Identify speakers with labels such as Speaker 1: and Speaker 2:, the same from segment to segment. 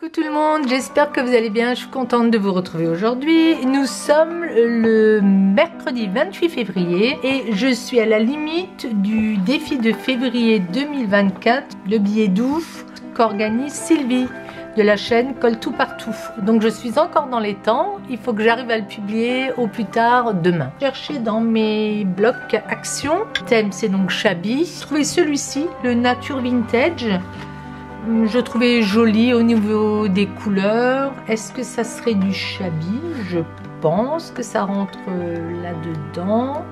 Speaker 1: Coucou tout le monde, j'espère que vous allez bien, je suis contente de vous retrouver aujourd'hui. Nous sommes le mercredi 28 février et je suis à la limite du défi de février 2024, le billet doux qu'organise Sylvie de la chaîne Colle tout partout. Donc je suis encore dans les temps, il faut que j'arrive à le publier au plus tard demain. Chercher dans mes blocs actions, le thème c'est donc Shabby. J'ai trouvé celui-ci, le Nature Vintage. Je trouvais joli au niveau des couleurs. Est-ce que ça serait du Shabby? Je pense que ça rentre là-dedans.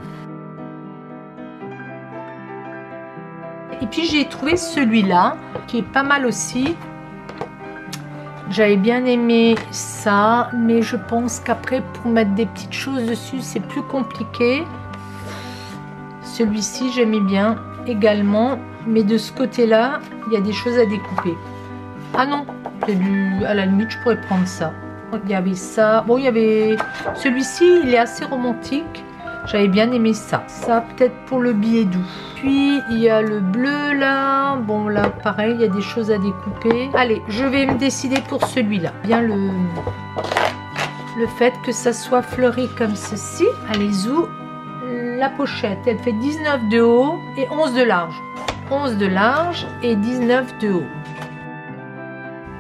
Speaker 1: Et puis j'ai trouvé celui-là qui est pas mal aussi. J'avais bien aimé ça, mais je pense qu'après pour mettre des petites choses dessus c'est plus compliqué. Celui-ci j'aimais bien également, mais de ce côté-là il y a des choses à découper. Ah non, à la limite je pourrais prendre ça. Il y avait ça, bon il y avait celui-ci, il est assez romantique. J'avais bien aimé ça. Ça peut-être pour le billet doux. Puis il y a le bleu là. Bon là pareil, il y a des choses à découper. Allez, je vais me décider pour celui-là. Bien le fait que ça soit fleuri comme ceci. Allez, zou. La pochette, elle fait 19 de haut et 11 de large. 11 de large et 19 de haut.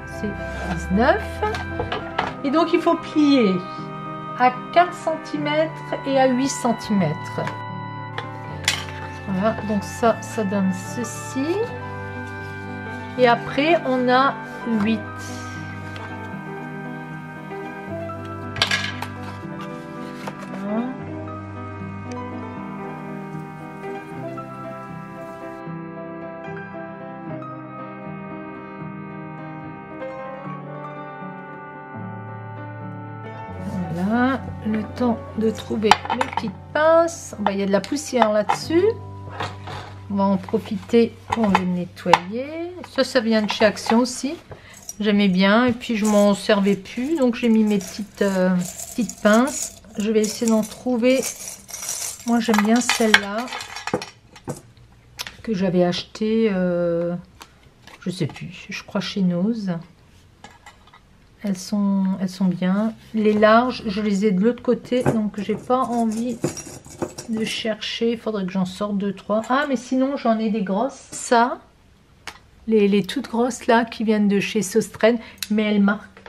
Speaker 1: C'est 19. Et donc il faut plier à 4 cm et à 8 cm. Voilà, donc ça donne ceci. Et après, on a 8. Voilà. Voilà, le temps de trouver mes petites pinces. Il y a de la poussière là-dessus. On va en profiter pour le nettoyer. Ça vient de chez Action aussi. J'aimais bien et puis je m'en servais plus. Donc j'ai mis mes petites pinces. Je vais essayer d'en trouver. Moi j'aime bien celle-là que j'avais achetée. Je sais plus. Je crois chez Nose. Elles sont bien. Les larges, je les ai de l'autre côté, donc j'ai pas envie de chercher. Il faudrait que j'en sorte 2-3. Ah, mais sinon j'en ai des grosses. Ça, les toutes grosses là qui viennent de chez Sostren, mais elles marquent.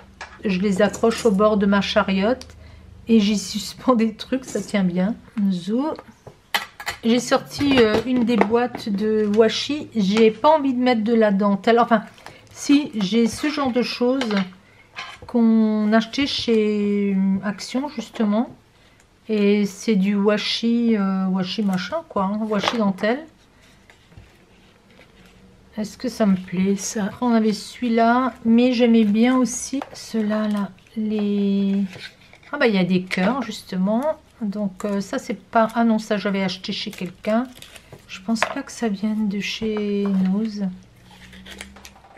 Speaker 1: Je les accroche au bord de ma chariote et j'y suspends des trucs, ça tient bien. Zou. J'ai sorti une des boîtes de washi. J'ai pas envie de mettre de la dentelle. Enfin, si j'ai ce genre de choses qu'on achetait chez Action justement, et c'est du washi machin quoi, hein, washi dentelle. Est-ce que ça me plaît ça? Après, on avait celui-là, mais j'aimais bien aussi ceux-là là, il y a des cœurs justement, donc ça c'est pas, ah non ça j'avais acheté chez quelqu'un, je pense pas que ça vienne de chez Nose.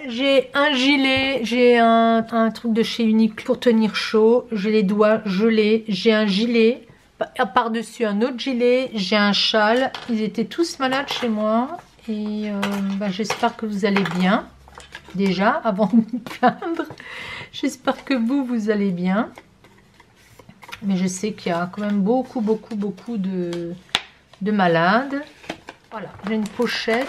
Speaker 1: J'ai un gilet, j'ai un truc de chez Uniqlo pour tenir chaud. J'ai les doigts gelés. J'ai un gilet, par-dessus un autre gilet. J'ai un châle. Ils étaient tous malades chez moi. Et j'espère que vous allez bien. Déjà, avant de me plaindre. J'espère que vous allez bien. Mais je sais qu'il y a quand même beaucoup de malades. Voilà, j'ai une pochette.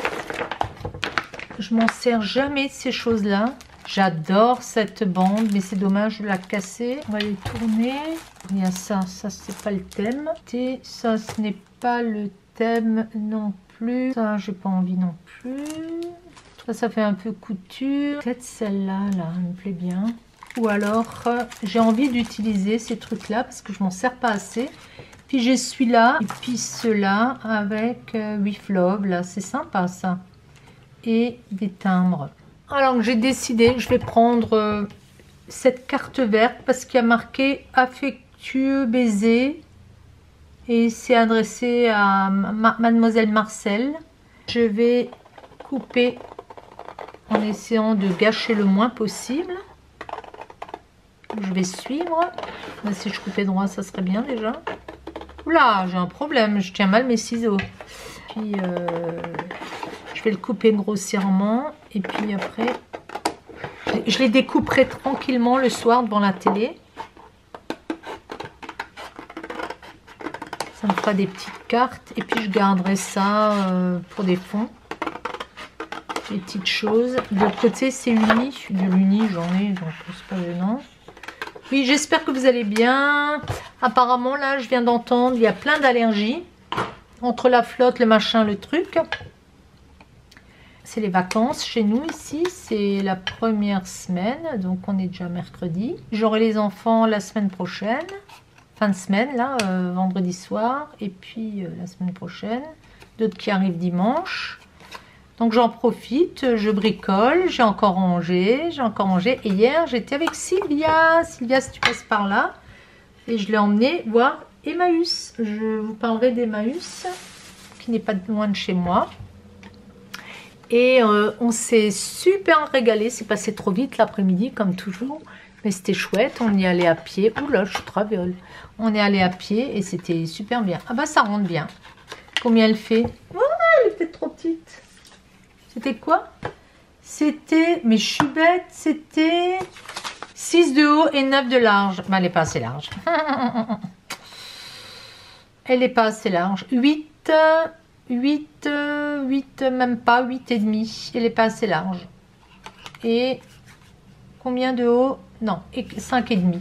Speaker 1: Je m'en sers jamais de ces choses-là. J'adore cette bande, mais c'est dommage de la casser. On va les tourner. Il y a ça c'est pas le thème. Et ça, ce n'est pas le thème non plus. Ça, j'ai pas envie non plus. Ça fait un peu couture. Peut-être celle-là, là, elle me plaît bien. Ou alors, j'ai envie d'utiliser ces trucs-là parce que je m'en sers pas assez. Puis j'ai celui-là et puis ceux-là avec With Love. Là, c'est sympa ça. Et des timbres. Alors j'ai décidé, je vais prendre cette carte verte parce qu'il y a marqué affectueux baiser et c'est adressé à Mademoiselle Marcel. Je vais couper en essayant de gâcher le moins possible. Je vais suivre. Mais si je coupais droit, ça serait bien déjà. Oula, j'ai un problème, je tiens mal mes ciseaux. Puis je vais le couper grossièrement et puis après je les découperai tranquillement le soir devant la télé. Ça me fera des petites cartes. Et puis je garderai ça pour des fonds. Des petites choses. De l'autre côté, c'est uni. De l'uni, j'en ai, donc c'est pas gênant. Oui, j'espère que vous allez bien. Apparemment, là, je viens d'entendre, il y a plein d'allergies. Entre la flotte, le machin, le truc. C'est les vacances chez nous ici. C'est la première semaine. Donc, on est déjà mercredi. J'aurai les enfants la semaine prochaine. Fin de semaine, là, vendredi soir. Et puis, la semaine prochaine. D'autres qui arrivent dimanche. Donc j'en profite, je bricole, j'ai encore mangé. Et hier, j'étais avec Sylvia. Sylvia, si tu passes par là. Et je l'ai emmenée voir Emmaüs. Je vous parlerai d'Emmaüs, qui n'est pas loin de chez moi. Et on s'est super régalé. C'est passé trop vite l'après-midi, comme toujours. Mais c'était chouette, on y allait à pied. Oula, je suis traviole. On est allé à pied et c'était super bien. Ah bah ça rentre bien. Combien elle fait? Oh, elle est peut-être trop petite. C'était quoi? C'était, mais je suis bête, c'était 6 de haut et 9 de large. Ben, elle n'est pas assez large. Elle n'est pas assez large. 8, même pas, 8 et demi. Elle n'est pas assez large. Et combien de haut? Non, 5 et demi.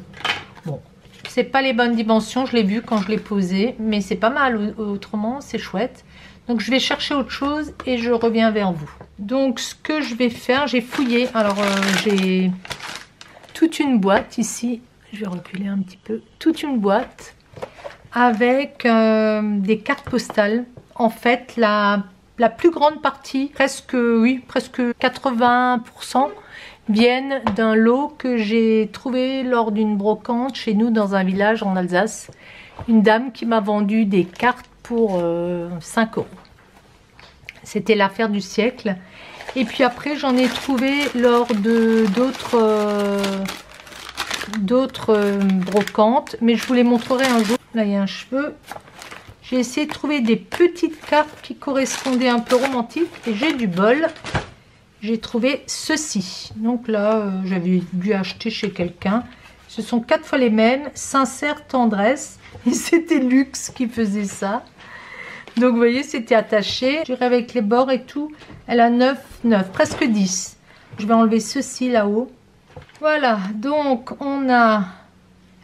Speaker 1: Bon, c'est pas les bonnes dimensions, je l'ai vu quand je l'ai posé, mais c'est pas mal autrement, c'est chouette. Donc je vais chercher autre chose et je reviens vers vous. Donc ce que je vais faire, j'ai fouillé. Alors j'ai toute une boîte ici. Je vais reculer un petit peu. Toute une boîte avec des cartes postales. En fait, la plus grande partie, presque 80%, viennent d'un lot que j'ai trouvé lors d'une brocante chez nous dans un village en Alsace. Une dame qui m'a vendu des cartes pour 5 €. C'était l'affaire du siècle. Et puis après, j'en ai trouvé lors de d'autres brocantes. Mais je vous les montrerai un jour. Là, il y a un cheveu. J'ai essayé de trouver des petites cartes qui correspondaient un peu romantiques. Et j'ai du bol. J'ai trouvé ceci. Donc là, j'avais dû acheter chez quelqu'un. Ce sont 4 fois les mêmes. Sincère tendresse. Et c'était Luxe qui faisait ça. Donc vous voyez, c'était attaché. J'irai avec les bords et tout. Elle a 9, presque 10. Je vais enlever ceci là-haut. Voilà, donc on a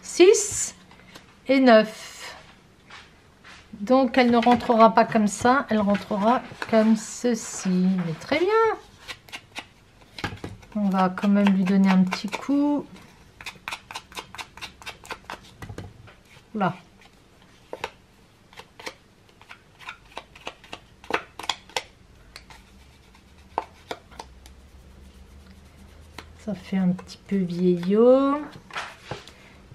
Speaker 1: 6 et 9. Donc elle ne rentrera pas comme ça. Elle rentrera comme ceci. Mais très bien. On va quand même lui donner un petit coup. Là. Ça fait un petit peu vieillot.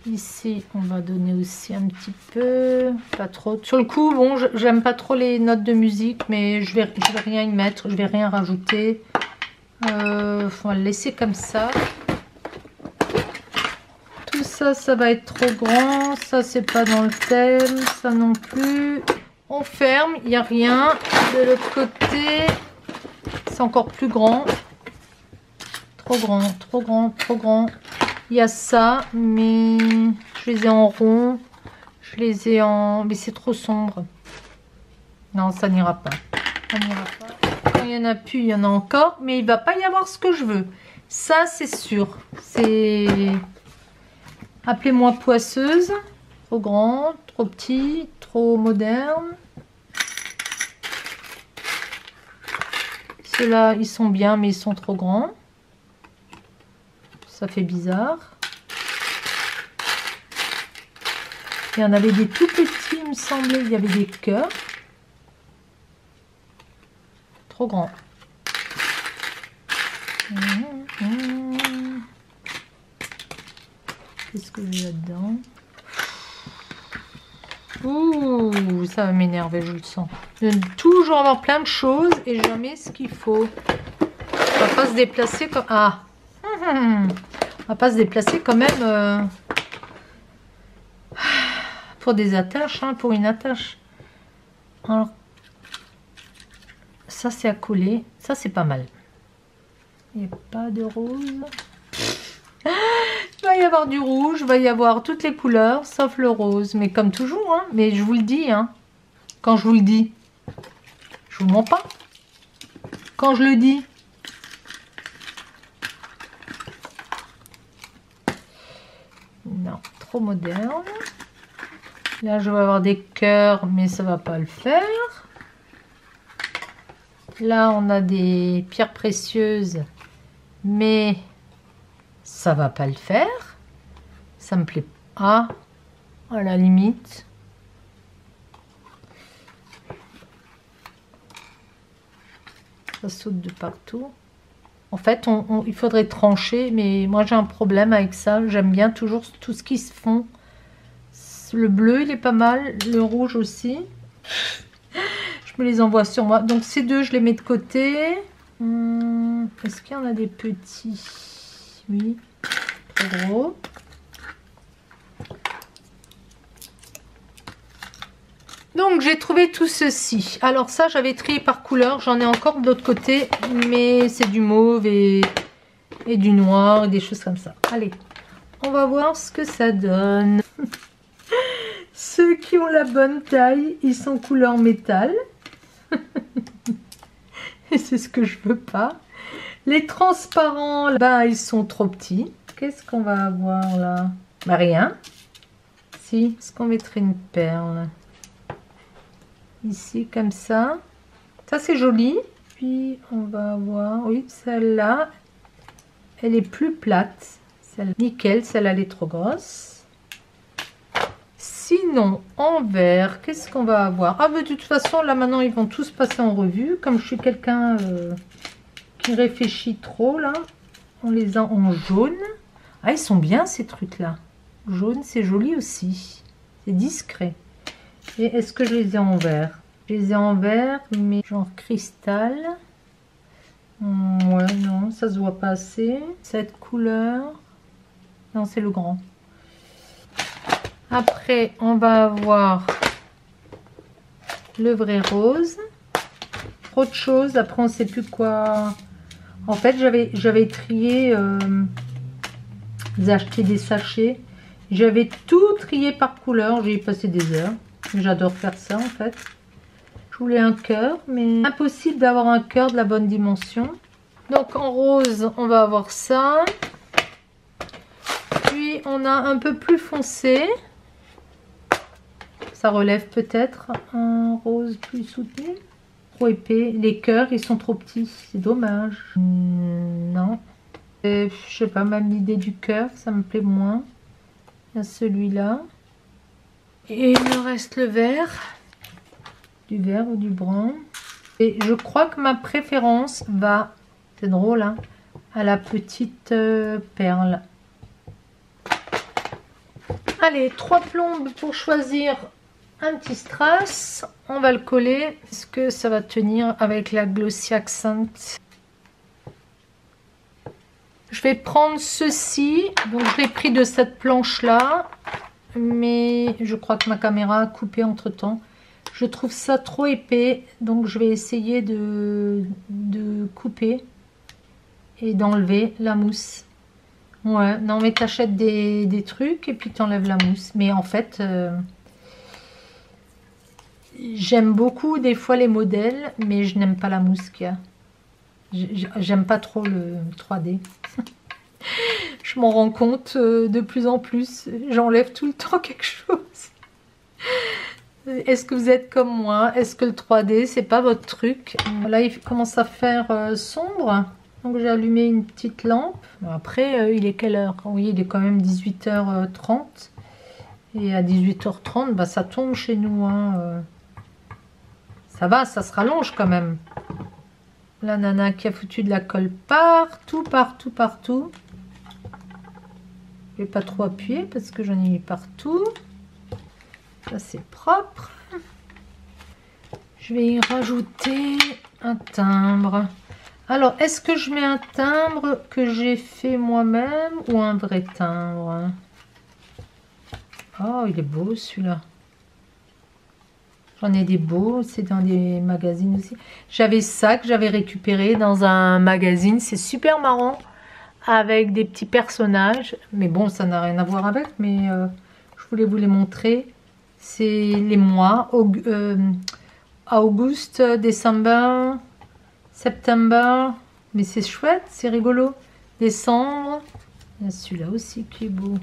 Speaker 1: Ici, on va donner aussi un petit peu. Pas trop. Sur le coup, bon, j'aime pas trop les notes de musique, mais je vais rien y mettre. Je vais rien rajouter. On va le laisser comme ça. Tout ça, ça va être trop grand. Ça, c'est pas dans le thème. Ça non plus. On ferme. Il n'y a rien. De l'autre côté, c'est encore plus grand. Trop grand, trop grand, trop grand. Il y a ça, mais je les ai en rond. Je les ai en... Mais c'est trop sombre. Non, ça n'ira pas. Ça n'ira pas. Quand il n'y en a plus, il y en a encore. Mais il ne va pas y avoir ce que je veux. Ça, c'est sûr. C'est... Appelez-moi poisseuse. Trop grand, trop petit, trop moderne. Ceux-là, ils sont bien, mais ils sont trop grands. Ça fait bizarre. Il y en avait des tout petits, il me semblait. Il y avait des cœurs. Trop grand. Qu'est-ce que j'ai là-dedans? Ouh, ça va m'énerver, je le sens. Je vais toujours avoir plein de choses et jamais ce qu'il faut. On va pas se déplacer comme... Ah, on va pas se déplacer quand même pour des attaches, hein, pour une attache. Alors, ça c'est à coller. Ça c'est pas mal. Il n'y a pas de rose. y avoir du rouge, il va y avoir toutes les couleurs, sauf le rose. Mais comme toujours, hein. Mais je vous le dis, hein. Quand je vous le dis, je vous mens pas. Quand je le dis. Non, trop moderne. Là, je vais avoir des cœurs, mais ça va pas le faire. Là, on a des pierres précieuses, mais ça va pas le faire. Ça me plaît pas, à la limite. Ça saute de partout. En fait, il faudrait trancher, mais moi j'ai un problème avec ça. J'aime bien toujours tout ce qui se fond. Le bleu, il est pas mal. Le rouge aussi. Je me les envoie sur moi. Donc ces deux, je les mets de côté. Est-ce qu'il y en a des petits? Oui, trop gros. Donc j'ai trouvé tout ceci. Alors ça, j'avais trié par couleur. J'en ai encore de l'autre côté, mais c'est du mauve et du noir et des choses comme ça. Allez, on va voir ce que ça donne. Ceux qui ont la bonne taille, ils sont couleur métal. Et c'est ce que je veux pas. Les transparents, là, ils sont trop petits. Qu'est-ce qu'on va avoir là? Bah rien. Si, est-ce qu'on mettrait une perle? Ici, comme ça. Ça, c'est joli. Puis, on va avoir... Oui, celle-là, elle est plus plate. Celle nickel, celle-là, elle est trop grosse. Sinon, en vert, qu'est-ce qu'on va avoir? Ah, mais de toute façon, là, maintenant, ils vont tous passer en revue. Comme je suis quelqu'un qui réfléchit trop, là, on les a en jaune. Ah, ils sont bien, ces trucs-là. Jaune, c'est joli aussi. C'est discret. Et est-ce que je les ai en vert? Je les ai en vert, mais genre cristal. Ouais, non, ça se voit pas assez. Cette couleur. Non, c'est le grand. Après, on va avoir le vrai rose. Trop de choses. Après, on ne sait plus quoi. En fait, j'avais trié. J'ai acheté des sachets. J'avais tout trié par couleur. J'ai passé des heures. J'adore faire ça, en fait. Je voulais un cœur, mais impossible d'avoir un cœur de la bonne dimension. Donc, en rose, on va avoir ça. Puis, on a un peu plus foncé. Ça relève peut-être un rose plus soutenu. Trop épais. Les cœurs, ils sont trop petits. C'est dommage. Non. Je sais pas, même l'idée du cœur, ça me plaît moins. Il y a celui-là. Et il me reste le vert. Du vert ou du brun. Et je crois que ma préférence va, c'est drôle, hein, à la petite perle. Allez, 3 plombes pour choisir un petit strass. On va le coller. Est-ce que ça va tenir avec la Glossy Accent? Je vais prendre ceci. Donc, je l'ai pris de cette planche-là. Mais je crois que ma caméra a coupé entre temps. Je trouve ça trop épais, donc je vais essayer de couper et d'enlever la mousse. Ouais, non mais t'achètes des trucs et puis t'enlèves la mousse. Mais en fait, j'aime beaucoup des fois les modèles, mais je n'aime pas la mousse qu'il y a. J'aime pas trop le 3D. Je m'en rends compte de plus en plus. J'enlève tout le temps quelque chose. Est-ce que vous êtes comme moi? Est-ce que le 3D, c'est pas votre truc? Là, il commence à faire sombre. Donc, j'ai allumé une petite lampe. Après, il est quelle heure? Oui, il est quand même 18h30. Et à 18h30, bah, ça tombe chez nous. Hein. Ça va, ça se rallonge quand même. La nana qui a foutu de la colle partout, partout, partout. Je vais pas trop appuyer parce que j'en ai mis partout. Ça, c'est propre. Je vais y rajouter un timbre. Alors, est-ce que je mets un timbre que j'ai fait moi-même ou un vrai timbre? Oh, il est beau celui-là. J'en ai des beaux, c'est dans des magazines aussi. J'avais ça que j'avais récupéré dans un magazine, c'est super marrant. avec des petits personnages. Mais bon, ça n'a rien à voir avec, mais je voulais vous les montrer. C'est les mois. August, décembre, septembre. Mais c'est chouette, c'est rigolo. Décembre. Il y a celui-là aussi qui est beau.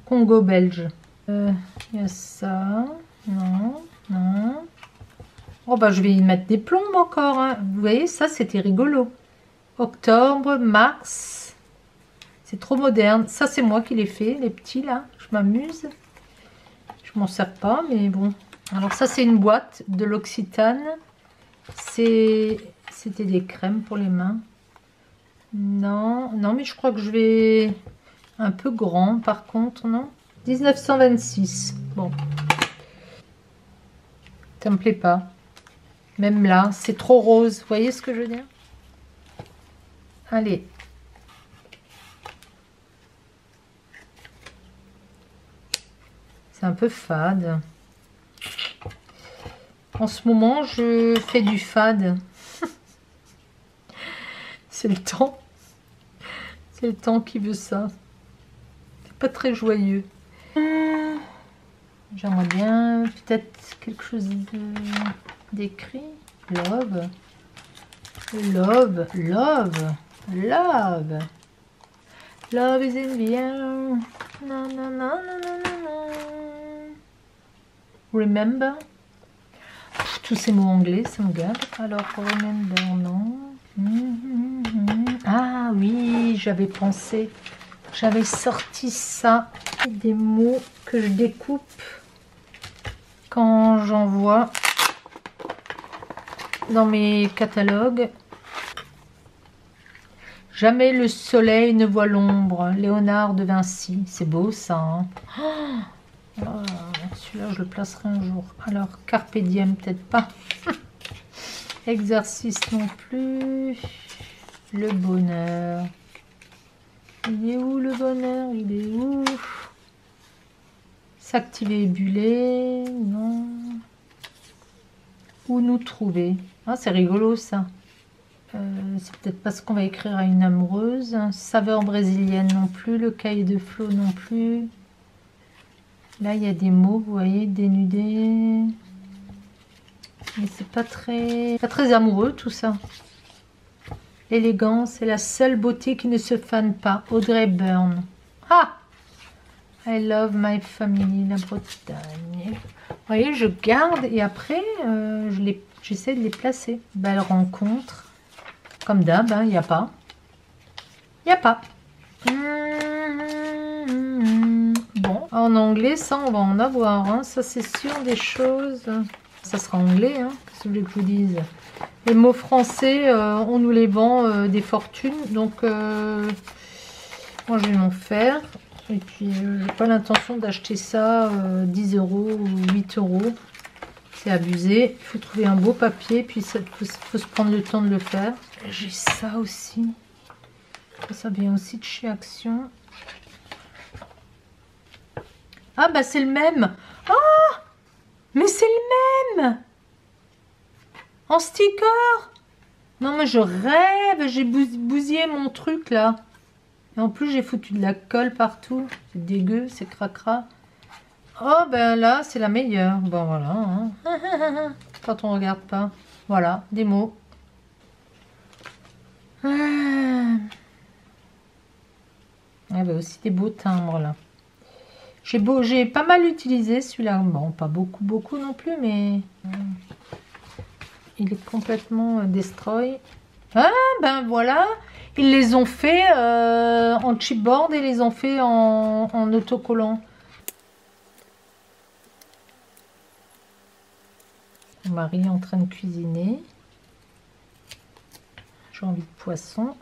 Speaker 1: Congo belge. Il y a ça. Non, non. Oh bah je vais y mettre des plombes encore. Hein. Vous voyez, ça c'était rigolo. Octobre, mars. C'est trop moderne. Ça c'est moi qui l'ai fait, les petits là. Je m'amuse. Je m'en sers pas, mais bon. Alors ça c'est une boîte de l'Occitane. C'était des crèmes pour les mains. Non, non mais je crois que je vais un peu grand par contre, non? 1926. Bon. Ça me plaît pas. Même là, c'est trop rose. Vous voyez ce que je veux dire? Allez. C'est un peu fade. En ce moment, je fais du fade. C'est le temps. C'est le temps qui veut ça. C'est pas très joyeux. J'aimerais bien peut-être quelque chose d'écrit. Love. Love. Love. Love. Love is in the air. Non, non, non, non, non, non. Remember. Tous ces mots anglais, ça me gave. Alors, remember, non. Ah oui, j'avais pensé. J'avais sorti ça. Des mots que je découpe quand j'en vois dans mes catalogues. Jamais le soleil ne voit l'ombre. Léonard de Vinci. C'est beau ça. Hein. Oh, celui-là, je le placerai un jour. Alors, Carpe diem, peut-être pas. Exercice non plus. Le bonheur. Il est où le bonheur? Il est où? S'activer et buller. Non. Où nous trouver? Ah, c'est rigolo ça. C'est peut-être pas ce qu'on va écrire à une amoureuse. Saveur brésilienne non plus. Le cahier de Flo non plus. Là, il y a des mots, vous voyez, dénudé. Mais c'est pas très amoureux tout ça. L'élégance est la seule beauté qui ne se fane pas. Audrey Hepburn. Ah! I love my family, la Bretagne. Vous voyez, je garde et après, j'essaie de les placer. Belle rencontre. Comme d'hab, il n'y a pas. Il n'y a pas. Bon, en anglais, ça, on va en avoir. Hein. Ça, c'est sûr, des choses. Ça sera anglais, hein. Qu'est-ce que vous voulez que je vous dise? Les mots français, on nous les vend des fortunes. Donc, moi, je vais m'en faire. Et puis, je n'ai pas l'intention d'acheter ça 10 € ou 8 €. C'est abusé. Il faut trouver un beau papier. Puis, il faut se prendre le temps de le faire. J'ai ça aussi. Ça vient aussi de chez Action. Ah, bah, c'est le même. Ah! Mais c'est le même! En sticker! Non, mais je rêve! J'ai bousillé mon truc, là. Et en plus, j'ai foutu de la colle partout. C'est dégueu, c'est cracra. Oh, ben là, c'est la meilleure. Bon, voilà. Hein. Quand on regarde pas. Voilà, des mots. Ah. Il y avait aussi des beaux timbres, là. J'ai pas mal utilisé celui-là. Bon, pas beaucoup non plus, mais... il est complètement destroy. Ah, ben voilà. Ils les ont fait en chipboard et les ont fait en autocollant. Mon mari est en train de cuisiner. J'ai envie de poisson.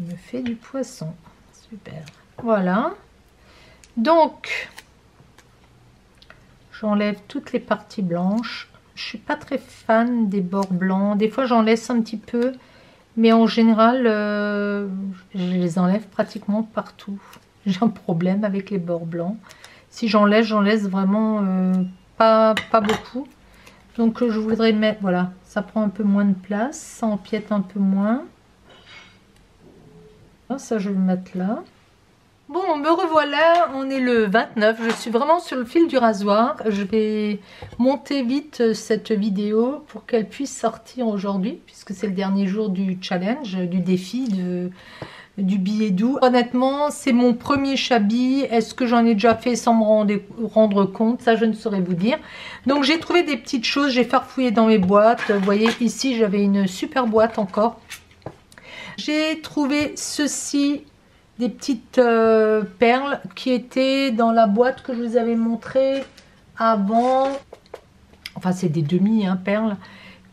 Speaker 1: Il me fait du poisson. Super. Voilà. Donc, j'enlève toutes les parties blanches. Je suis pas très fan des bords blancs. Des fois, j'en laisse un petit peu. Mais en général, je les enlève pratiquement partout. J'ai un problème avec les bords blancs. Si j'en laisse vraiment pas beaucoup. Donc je voudrais mettre, voilà, ça prend un peu moins de place, ça empiète un peu moins. Ça je vais le mettre là. Bon, me revoilà, on est le 29, je suis vraiment sur le fil du rasoir. Je vais monter vite cette vidéo pour qu'elle puisse sortir aujourd'hui, puisque c'est le dernier jour du challenge, du défi du billet doux. Honnêtement, c'est mon premier chablis. Est-ce que j'en ai déjà fait sans me rendre compte? Ça, je ne saurais vous dire. Donc, j'ai trouvé des petites choses, j'ai farfouillé dans mes boîtes. Vous voyez, ici, j'avais une super boîte encore. J'ai trouvé ceci, des petites perles qui étaient dans la boîte que je vous avais montré avant. Enfin, c'est des demi-perles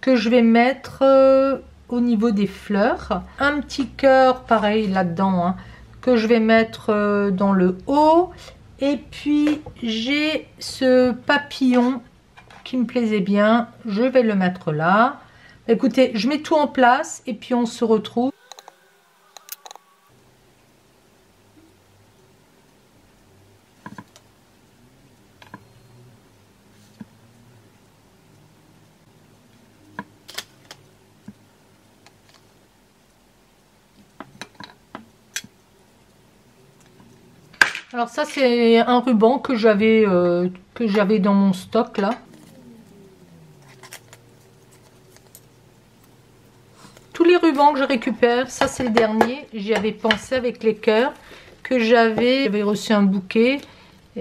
Speaker 1: que je vais mettre au niveau des fleurs. Un petit cœur, pareil, là-dedans, que je vais mettre dans le haut. Et puis, j'ai ce papillon qui me plaisait bien. Je vais le mettre là. Écoutez, je mets tout en place et puis on se retrouve. Alors ça c'est un ruban que j'avais dans mon stock là. Tous les rubans que je récupère, ça c'est le dernier. J'y avais pensé avec les cœurs que j'avais reçu un bouquet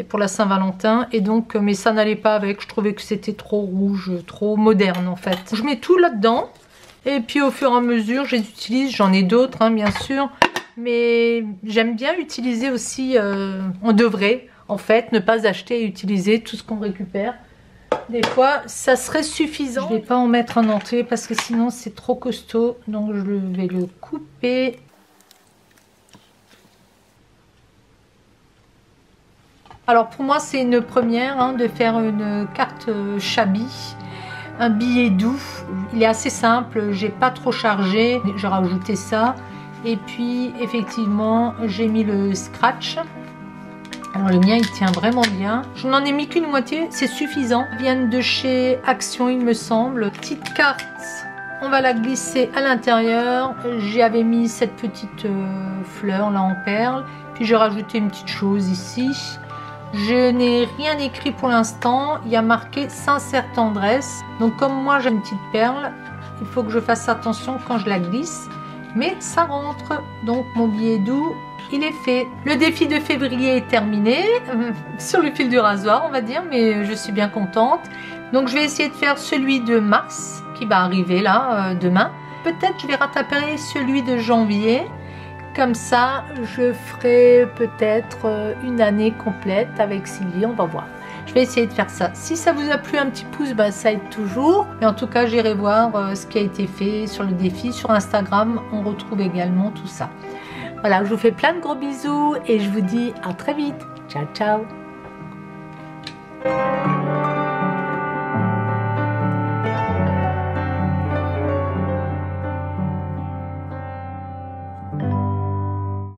Speaker 1: pour la Saint-Valentin et donc mais ça n'allait pas avec. Je trouvais que c'était trop rouge, trop moderne en fait. Je mets tout là-dedans et puis au fur et à mesure j'utilise. J'en ai d'autres bien sûr. Mais j'aime bien utiliser aussi, on devrait en fait ne pas acheter et utiliser tout ce qu'on récupère. Des fois ça serait suffisant. Je ne vais pas en mettre en entier parce que sinon c'est trop costaud. Donc je vais le couper. Alors pour moi c'est une première de faire une carte Chablis. Un billet doux. Il est assez simple, j'ai pas trop chargé. J'ai rajouté ça. Et puis effectivement j'ai mis le scratch. Alors le mien il tient vraiment bien. Je n'en ai mis qu'une moitié, c'est suffisant. Ils viennent de chez Action il me semble. Petite carte, on va la glisser à l'intérieur. J'y avais mis cette petite fleur là en perles. Puis j'ai rajouté une petite chose ici. Je n'ai rien écrit pour l'instant. Il y a marqué sincère tendresse. Donc comme moi j'ai une petite perle, il faut que je fasse attention quand je la glisse. Mais ça rentre, donc mon billet doux, il est fait. Le défi de février est terminé, sur le fil du rasoir on va dire, mais je suis bien contente. Donc je vais essayer de faire celui de mars, qui va arriver là, demain. Peut-être je vais rattraper celui de janvier, comme ça je ferai peut-être une année complète avec Sylvie, on va voir. Je vais essayer de faire ça. Si ça vous a plu, un petit pouce, ça aide toujours. Mais en tout cas, j'irai voir ce qui a été fait sur le défi. Sur Instagram, on retrouve également tout ça. Voilà, je vous fais plein de gros bisous et je vous dis à très vite. Ciao, ciao.